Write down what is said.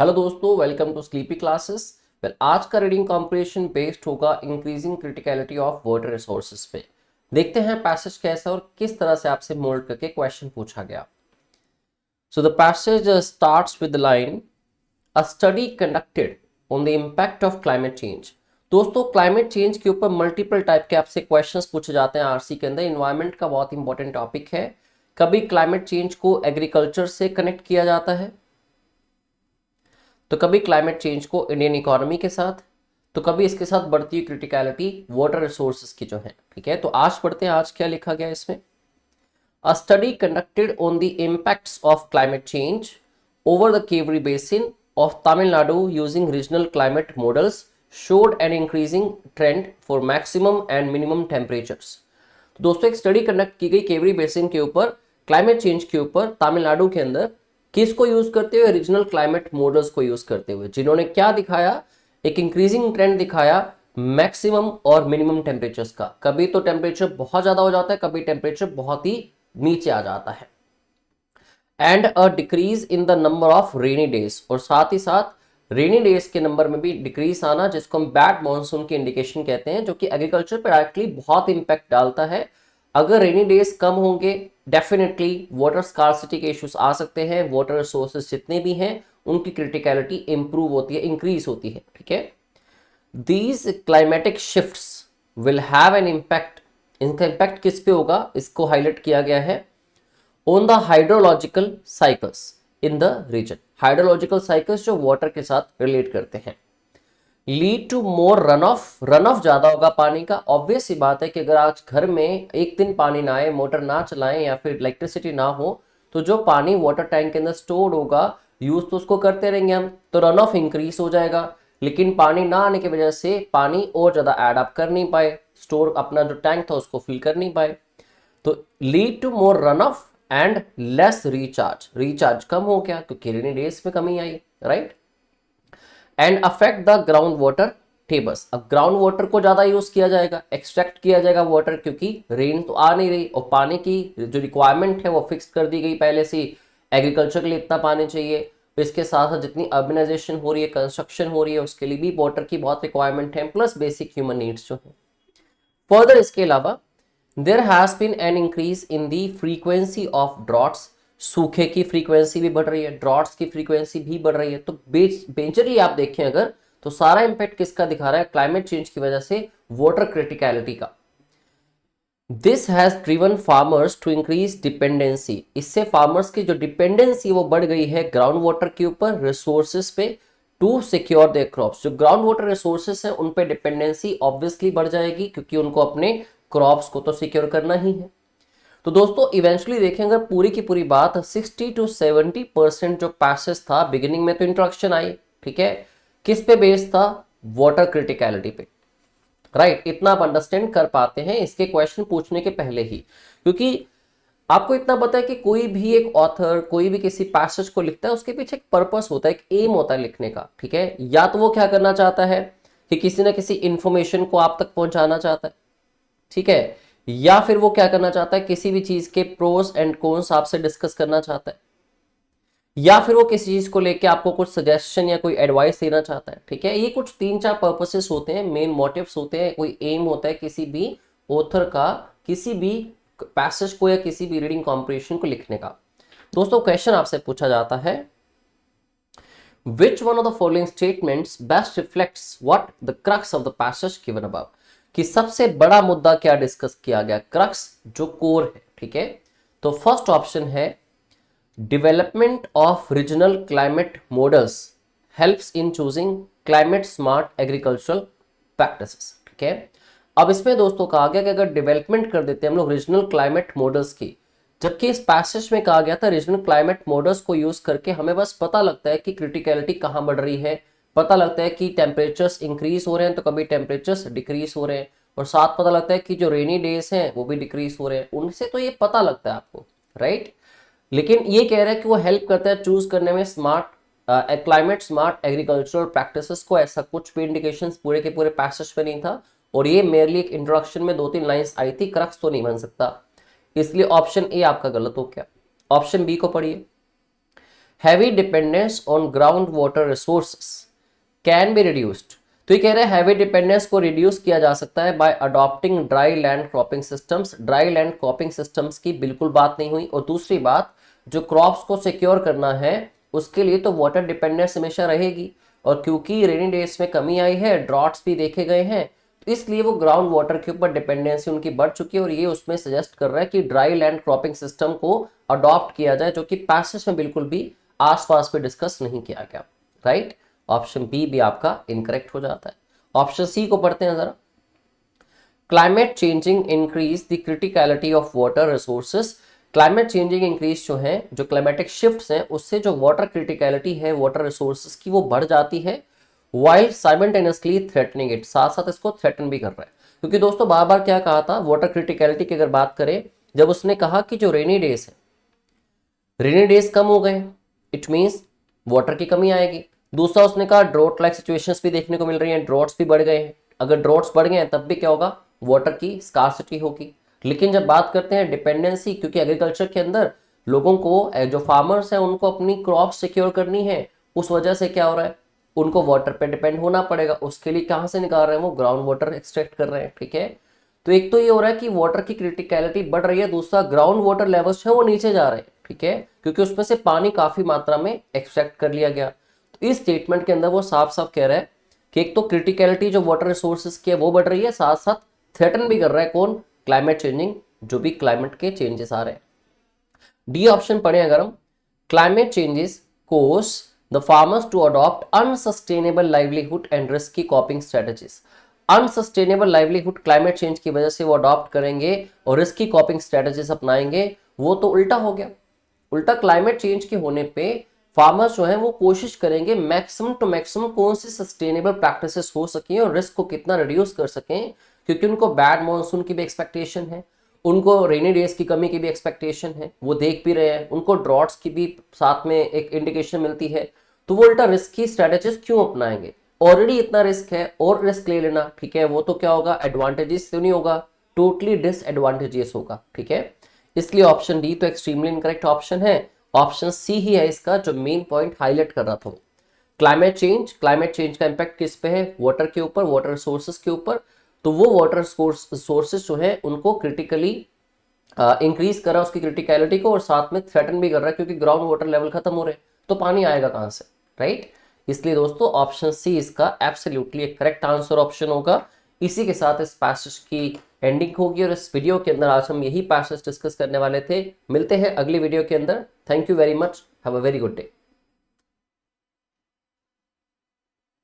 Hello दोस्तों, welcome to sleepy classes. आज का रीडिंग कॉम्प्रिहेंशन बेस्ड होगा increasing criticality of water resources पे। देखते हैं पैसेज कैसा और किस तरह से आपसे मोल्ड करके क्वेश्चन पूछा गया। So the passage starts with the line a study conducted on the impact of climate change. दोस्तों, क्लाइमेट चेंज के ऊपर मल्टीपल टाइप के आपसे क्वेश्चंस पूछे जाते हैं आरसी के अंदर। इन्वायरमेंट का बहुत इंपॉर्टेंट टॉपिक है। कभी क्लाइमेट चेंज को एग्रीकल्चर से कनेक्ट किया जाता है, तो कभी क्लाइमेट चेंज को इंडियन इकोनॉमी के साथ, तो कभी इसके साथ बढ़ती हुई क्रिटिकलिटी वाटर रिसोर्सेज की जो है। ठीक है, तो आज पढ़ते हैं आज क्या लिखा गया इसमें। अ study conducted on the impacts of climate change over the query basin of Tamil Nadu using regional climate models showed an increasing trend for maximum and minimum temperatures। तो दोस्तों, एक स्टडी कंडक्ट की गई केवरी बेसिन के ऊपर, क्लाइमेट चेंज के ऊपर तमिलनाडु के अंदर, किसको यूज करते हुए? रीजनल क्लाइमेट मॉडल्स को यूज करते हुए, जिन्होंने क्या दिखाया? एक इंक्रीजिंग ट्रेंड दिखाया मैक्सिमम और मिनिमम टेम्परेचर्स का। कभी तो टेम्परेचर बहुत ज्यादा हो जाता है, कभी टेम्परेचर बहुत ही नीचे आ जाता है। And a decrease in the number of rainy days, और साथ ही साथ रेनी डेज के नंबर में भी डिक्रीज आना, जिसको हम बैड मॉनसून की इंडिकेशन कहते हैं, जो कि एग्रीकल्चर पर डायरेक्टली बहुत इंपैक्ट डालता है। अगर रेनी डेज कम होंगे, डेफिनेटली वाटर स्कार्सिटी के इश्यूज आ सकते हैं। वाटर रिसोर्सेज जितने भी हैं उनकी क्रिटिकलिटी इंप्रूव होती है, इंक्रीज होती है। ठीक है, these climatic shifts will have an impact. इनका इम्पैक्ट किस पे होगा, इसको हाईलाइट किया गया है। On the hydrological cycles in the region. Hydrological cycles जो वाटर के साथ रिलेट करते हैं। Lead to more run off. Run off ज्यादा होगा पानी का। ऑब्वियस सी बात है कि अगर आज घर में एक दिन पानी ना आए, मोटर ना चलाएं या फिर इलेक्ट्रिसिटी ना हो, तो जो पानी वाटर टैंक के अंदर स्टोर्ड होगा, यूज तो उसको करते रहेंगे हम, तो रन ऑफ इंक्रीज हो जाएगा। लेकिन पानी ना आने की वजह से पानी और ज्यादा एड अप कर नहीं पाए, स्टोर अपना जो टैंक था उसको फिल कर नहीं पाए, तो lead to more run off and less recharge. Recharge कम हो गया क्योंकि रेनी डेज में कमी आई, right. And affect the ground water tables. अब ग्राउंड वाटर को ज्यादा यूज किया जाएगा, एक्सट्रैक्ट किया जाएगा वाटर, क्योंकि रेन तो आ नहीं रही और पानी की जो रिक्वायरमेंट है वो फिक्स कर दी गई पहले से। एग्रीकल्चर के लिए इतना पानी चाहिए, इसके साथ साथ जितनी अर्बनाइजेशन हो रही है, कंस्ट्रक्शन हो रही है, उसके लिए भी वाटर की बहुत रिक्वायरमेंट है, प्लस बेसिक ह्यूमन नीड्स जो है। फर्दर इसके अलावा there has been an increase in the frequency of droughts. सूखे की फ्रीक्वेंसी भी बढ़ रही है, ड्रॉट्स की फ्रीक्वेंसी भी बढ़ रही है। तो मेजरली आप देखें अगर, तो सारा इंपैक्ट किसका दिखा रहा है? क्लाइमेट चेंज की वजह से वाटर क्रिटिकलिटी का। This has driven farmers to increase dependency. इससे फार्मर्स की जो डिपेंडेंसी वो बढ़ गई है ग्राउंड वाटर के ऊपर, रिसोर्सेज पे, टू सिक्योर देयर क्रॉप्स। जो ग्राउंड वाटर रिसोर्सेज है उन पे डिपेंडेंसी ऑब्वियसली बढ़ जाएगी, क्योंकि उनको अपने क्रॉप्स को तो सिक्योर करना ही है। तो दोस्तों, इवेंचुअली देखें अगर पूरी की पूरी बात, 60 to 70% जो पैसेज था, बिगिनिंग में तो इंट्रोडक्शन आई, ठीक है, किस पे बेस्ड था? वाटर क्रिटिकलिटी पे, राइट। इतना आप अंडरस्टैंड कर पाते हैं इसके क्वेश्चन पूछने के पहले ही, क्योंकि आपको इतना पता है कि कोई भी एक ऑथर कोई भी किसी पैसेज को लिखता है, उसके पीछे एक पर्पस होता है, एक एम होता है लिखने का। ठीक है, या तो वो क्या करना चाहता है कि किसी ना किसी इंफॉर्मेशन को आप तक पहुंचाना चाहता है, ठीक है, या फिर वो क्या करना चाहता है, किसी भी चीज के प्रोस एंड कॉन्स आपसे डिस्कस करना चाहता है, या फिर वो किसी चीज को लेके आपको कुछ सजेशन या कोई एडवाइस देना चाहता है। ठीक है, ये कुछ 3-4 पर्पसेस होते हैं, मेन मोटिव्स होते हैं, कोई एम होता है किसी भी ऑथर का किसी भी पैसेज को या किसी भी रीडिंग कॉम्प्रिहेंशन को लिखने का। दोस्तों, क्वेश्चन आपसे पूछा जाता है, which one of the following statements best reflects what the crux of the passage given above। कि सबसे बड़ा मुद्दा क्या डिस्कस किया गया, क्रक्स जो कोर है। ठीक है, तो फर्स्ट ऑप्शन है development of regional climate models helps in choosing climate smart agricultural practices. ठीक है, अब इसमें दोस्तों कहा गया कि अगर डेवलपमेंट कर देते हैं हम लोग रीजनल क्लाइमेट मॉडल्स की, जबकि इस पैसेज में कहा गया था रीजनल क्लाइमेट मॉडल्स को यूज करके हमें बस पता लगता है कि क्रिटिकलिटी कहां बढ़ रही है, पता लगता है कि टेम्परेचर्स इंक्रीज हो रहे हैं तो कभी टेम्परेचर्स डिक्रीज हो रहे हैं, और साथ पता लगता है कि जो रेनी डेज हैं वो भी डिक्रीज हो रहे हैं। उनसे तो ये पता लगता है आपको, राइट। लेकिन ये कह रहा है कि वो हेल्प करता है चूज करने में smart climate smart agricultural practices को। ऐसा कुछ भी इंडिकेशंस पूरे के पूरे पैसेज में नहीं था, और ये मेरली एक इंट्रोडक्शन में 2-3 लाइंस आई थी, क्रक्स तो नहीं बन सकता। इसलिए ऑप्शन ए आपका गलत हो गया। ऑप्शन बी को पढ़िए, heavy dependence on ground water resources can be reduced. तो ये कह रहे हैं हैवी डिपेंडेंस को रिड्यूस किया जा सकता है bye adopting dry land cropping systems. Dry land cropping systems की बिल्कुल बात नहीं हुई। और दूसरी बात, जो क्रॉप्स को सिक्योर करना है उसके लिए तो वाटर डिपेंडेंस हमेशा रहेगी, और क्योंकि रेनी डेज में कमी आई है, ड्रॉट्स भी देखे गए हैं, तो इसलिए वो ग्राउंड वाटर के ऊपर डिपेंडेंसी उनकी बढ़ चुकी है। और ये उसमें सजेस्ट कर रहा है कि ड्राई लैंड क्रॉपिंग सिस्टम को अडॉप्ट किया जाए, जो कि पैसेज में बिल्कुल भी आसपास में डिस्कस नहीं किया गया। राइट, ऑप्शन बी भी आपका इनकरेक्ट हो जाता है। ऑप्शन सी को पढ़ते हैं जरा। Climate changing increase the criticality of water resources. Climate changing increase जो है, जो क्लाइमेटिक शिफ्ट्स हैं, उससे जो वाटर क्रिटिकलिटी है वाटर रिसोर्सेस की वो बढ़ जाती है, वाइल साइमल्टेनियसली थ्रेटनिंग इट, साथ साथ इसको थ्रेटन भी कर रहा है। क्योंकि दोस्तों बार बार क्या कहा था वाटर क्रिटिकलिटी की अगर बात करें, जब उसने कहा कि जो रेनी डेज है, रेनी डेज कम हो गए, इट मीन्स वाटर की कमी आएगी। दूसरा उसने कहा ड्रॉट लाइक सिचुएशंस भी देखने को मिल रही हैं, ड्रॉट्स भी बढ़ गए हैं। अगर ड्रॉट्स बढ़ गए हैं तब भी क्या होगा, वाटर की स्कार्सिटी होगी। लेकिन जब बात करते हैं डिपेंडेंसी, क्योंकि एग्रीकल्चर के अंदर लोगों को, जो फार्मर्स हैं, उनको अपनी क्रॉप सिक्योर करनी है, उस वजह से क्या हो रहा है, उनको वाटर पे डिपेंड होना पड़ेगा। उसके लिए कहाँ से निकाल रहे हैं, वो ग्राउंड वाटर एक्सट्रैक्ट कर रहे हैं। ठीक है, तो एक तो ये हो रहा है कि वाटर की क्रिटिकलिटी बढ़ रही है, दूसरा ग्राउंड वाटर लेवल्स है वो नीचे जा रहे हैं। ठीक है, क्योंकि उसमें से पानी काफी मात्रा में एक्सट्रैक्ट कर लिया गया। तो इस स्टेटमेंट के अंदर वो साफ साफ कह रहा है कि एक तो क्रिटिकलिटी जो वाटर रिसोर्सेज की है वो बढ़ रही है, साथ साथ थ्रेटन भी कर रहा है कौन, क्लाइमेट चेंजिंग, जो भी क्लाइमेट के चेंजेस आ रहे हैं। डी ऑप्शन पढ़े अगर हम, climate changes course the farmers to adopt unsustainable livelihood and risky coping strategies. Unsustainable livelihood climate change की वजह से वो अडॉप्ट करेंगे और रिस्की कॉपिंग स्ट्रेटजीज अपनाएंगे, वो तो उल्टा हो गया। उल्टा क्लाइमेट चेंज के होने पे फार्मर्स जो है वो कोशिश करेंगे मैक्सिमम टू मैक्सिमम कौन सी सस्टेनेबल प्रैक्टिसेस हो सकें और रिस्क को कितना रिड्यूस कर सकें, क्योंकि उनको बैड मॉनसून की भी एक्सपेक्टेशन है, उनको रेनी डेज की कमी की भी एक्सपेक्टेशन है, वो देख भी रहे हैं, उनको ड्रॉट्स की भी साथ में एक इंडिकेशन मिलती है। तो वो उल्टा रिस्क की स्ट्रेटेजीज क्यों अपनाएंगे, ऑलरेडी इतना रिस्क है और रिस्क ले लेना, ठीक है, वो तो क्या होगा, एडवांटेजेस तो नहीं होगा, टोटली डिसएडवांटेजेस होगा। ठीक है, इसलिए ऑप्शन डी तो एक्सट्रीमली इनकरेक्ट ऑप्शन है। ऑप्शन सी ही है इसका जो मेन पॉइंट हाईलाइट कर रहा था। क्लाइमेट चेंज का इंपैक्ट किस पे है, वाटर के ऊपर, वाटर रिसोर्सेज के ऊपर। तो वो वाटर रिसोर्सेज जो है उनको क्रिटिकली इंक्रीज कर रहा है, उसकी क्रिटिकलिटी को, और साथ में थ्रेटन भी कर रहा है, क्योंकि ग्राउंड वाटर लेवल खत्म हो रहे हैं, तो पानी आएगा कहां से। राइट, इसलिए दोस्तों ऑप्शन सी इसका एब्सोल्युटली एक करेक्ट आंसर ऑप्शन होगा। इसी के साथ इस पैसेज की एंडिंग होगी, और इस वीडियो के अंदर आज हम यही पैसेज डिस्कस करने वाले थे। मिलते हैं अगली वीडियो के अंदर। Thank you very much, have a very good day.